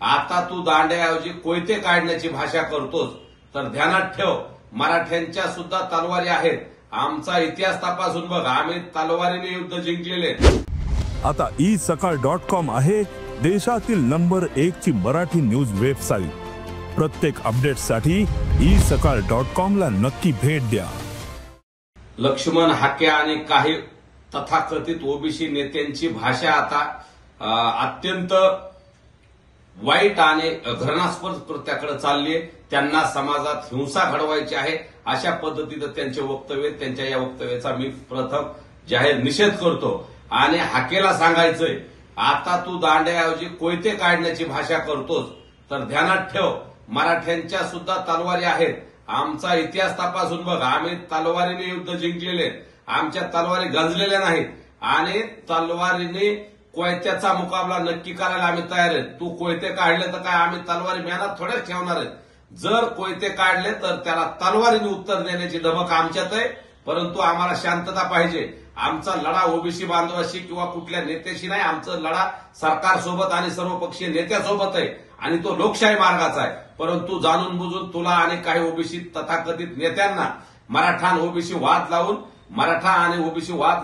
आता तू दांड्याऐवजी कोयते काढण्याची भाषा करतोस, तर ध्यानात ठेव, मराठ्यांच्या सुद्धा तलवारी आहेत. आमचा इतिहास तपासून बघ, आम्ही तलवारीने युद्ध जिंकलेले. आता isakal.com आहे देशातील नंबर 1 ची मराठी न्यूज वेबसाईट. प्रत्येक अपडेटसाठी isakal.com ला नक्की भेट द्या. लक्ष्मण हाके आणि काही तथाकथित ओबीसी नेत्यांची भाषा आता अत्यंत वाईट आणि घृणास्पद कृत्याकडे चालली आहे. त्यांना समाजात हिंसा घडवायची आहे अशा पद्धतीनं त्यांचे वक्तव्य, त्यांच्या या वक्तव्याचा मी प्रथम जाहीर निषेध करतो. आणि हाकेला सांगायचंय, आता तू दांड्याऐवजी कोयते काढण्याची भाषा करतोस, तर ध्यानात ठेव, मराठ्यांच्या सुद्धा तलवारी आहेत. आमचा इतिहास तपासून बघ, आम्ही तलवारीने युद्ध जिंकलेले. आमच्या तलवारी गंजलेल्या नाहीत आणि तलवारीने कोयत्याचा मुकाबला नक्की करायला आम्ही तयार आहेत. तू कोयते काढले तर काय आम्ही तलवारी मेहनत थोड्याच ठेवणार आहेत. जर कोयते काढले तर त्याला तलवारीने उत्तर देण्याची धमक आमच्यात आहे. परंतु आम्हाला शांतता पाहिजे. आमचा लढा ओबीसी बांधवाशी किंवा कुठल्या नेत्याशी नाही. आमचा लढा सरकारसोबत आणि सर्वपक्षीय नेत्यासोबत आहे आणि तो लोकशाही मार्गाचा आहे. परंतु जाणून बुजून तुला आणि काही ओबीसी तथाकथित नेत्यांना मराठा आणि ओबीसी वाद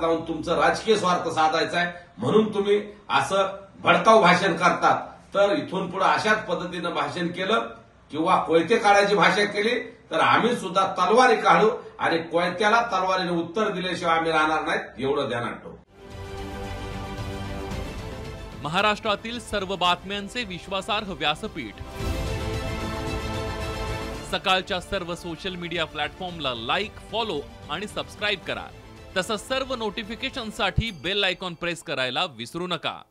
लावून तुमचं राजकीय स्वार्थ साधायचा आहे, म्हणून तुम्ही असं भडकाऊ भाषण करतात. तर इथून पुढे अशाच पद्धतीनं भाषण केलं किंवा कोयते काढायची भाषा केली तर आम्ही सुद्धा तलवारी काढू आणि कोयत्याला तलवारीने उत्तर दिल्याशिवाय आम्ही राहणार नाहीत, एवढं ध्यानात ठेवू. महाराष्ट्रातील सर्व बातम्यांचे विश्वासार्ह व्यासपीठ. सकाळच्या सर्व सोशल मीडिया प्लॅटफॉर्मला लाईक, फॉलो आणि सबस्क्राईब करा. तसंच सर्व नोटिफिकेशनसाठी बेल आयकॉन प्रेस करायला विसरू नका.